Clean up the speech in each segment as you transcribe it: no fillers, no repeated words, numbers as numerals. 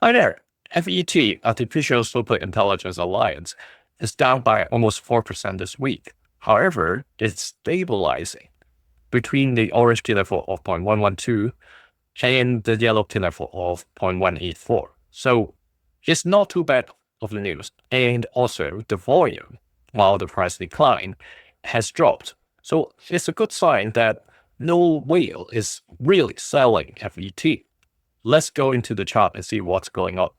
Hi there. FET, Artificial Superintelligence Alliance, is down by almost 4% this week. However, it's stabilizing between the orange key level of 0.112 and the yellow key level of 0.184. So it's not too bad of the news. And also the volume, while the price decline, has dropped. So it's a good sign that no whale is really selling FET. Let's go into the chart and see what's going on.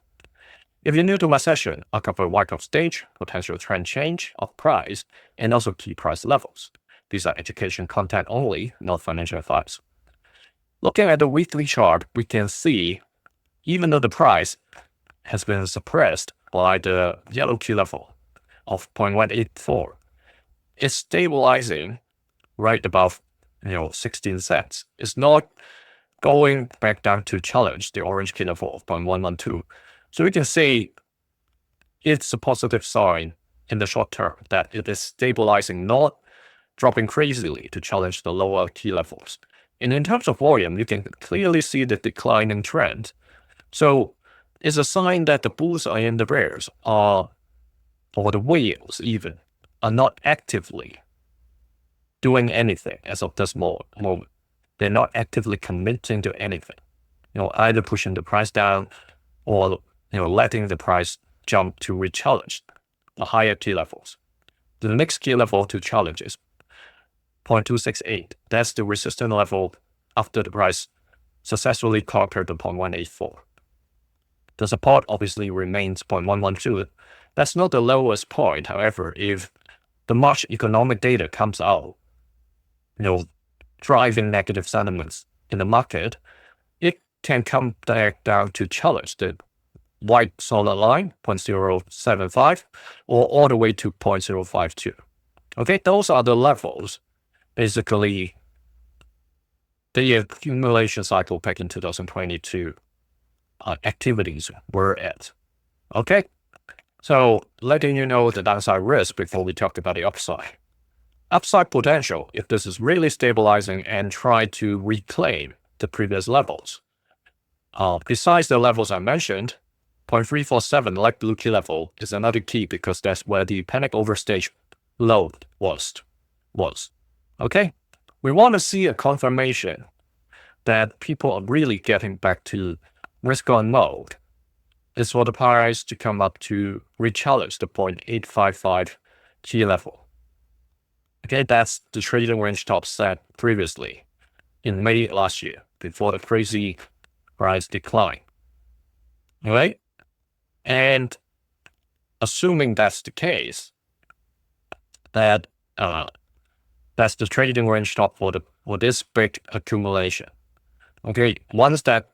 If you're new to my session, I'll cover Wyckoff stage, potential trend change of price, and also key price levels. These are education content only, not financial advice. Looking at the weekly chart, we can see even though the price has been suppressed by the yellow key level of 0.184, it's stabilizing right above 16 cents. It's not going back down to challenge the orange key level of 0.112. So we can say it's a positive sign in the short term that it is stabilizing, not dropping crazily to challenge the lower key levels. And in terms of volume, you can clearly see the declining trend. So it's a sign that the bulls and the bears are, or the whales even, are not actively doing anything as of this moment. They're not actively committing to anything, either pushing the price down or letting the price jump to re-challenge the higher key levels. The next key level to challenge is 0.268. That's the resistance level after the price successfully conquered the 0.184. The support obviously remains 0.112. That's not the lowest point. However, if the March economic data comes out, driving negative sentiments in the market, it can come back down to challenge the white solid line, 0.075, or all the way to 0.052. Okay, those are the levels. Basically, the accumulation cycle back in 2022 activities were at. Okay, so letting you know the downside risk before we talk about the upside. Upside potential, if this is really stabilizing and try to reclaim the previous levels. Besides the levels I mentioned, 0.347 light blue key level is another key because that's where the panic overstage low was. Okay, we want to see a confirmation that people are really getting back to risk on mode. It's for the price to come up to re-challenge the 0.855 key level. Okay, that's the trading range top set previously in May last year before the crazy price decline. All right, and assuming that's the case, that that's the trading range top for this big accumulation. Okay, once that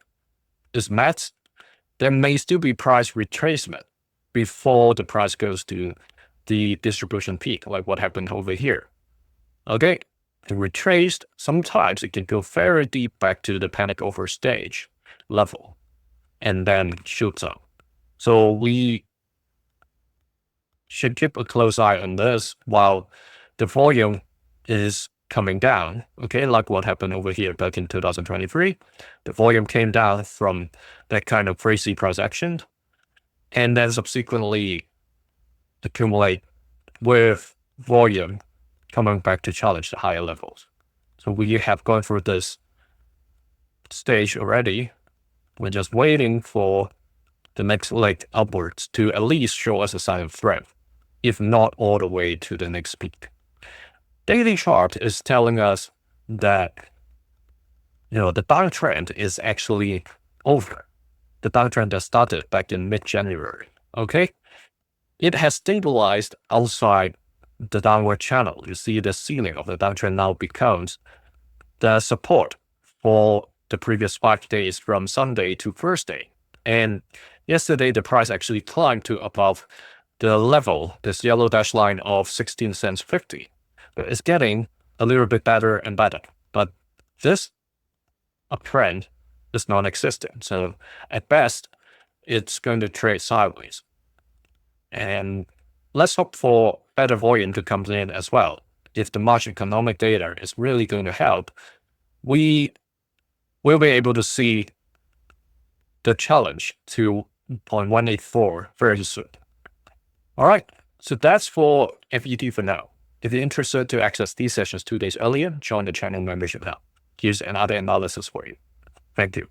is met, there may still be price retracement before the price goes to the distribution peak, like what happened over here. Okay, and retraced, sometimes it can go very deep back to the panic overstage level and then shoots up. So we should keep a close eye on this while the volume is coming down. Okay, like what happened over here back in 2023. The volume came down from that kind of crazy price action and then subsequently accumulate with volume coming back to challenge the higher levels. So we have gone through this stage already. We're just waiting for the next leg upwards to at least show us a sign of strength, if not all the way to the next peak. Daily chart is telling us that the downtrend is actually over. The downtrend that started back in mid-January. Okay, it has stabilized outside the downward channel. You see the ceiling of the downtrend now becomes the support for the previous 5 days from Sunday to Thursday. And yesterday, the price actually climbed to above the level, this yellow dash line of 16 cents 50. It's getting a little bit better and better, but this uptrend is non-existent. So at best, it's going to trade sideways. And let's hope for better volume to come in as well. If the March economic data is really going to help, we will be able to see the challenge to 0.184 very soon. All right, so that's for FET for now. If you're interested to access these sessions 2 days earlier, join the channel membership now. Here's another analysis for you. Thank you.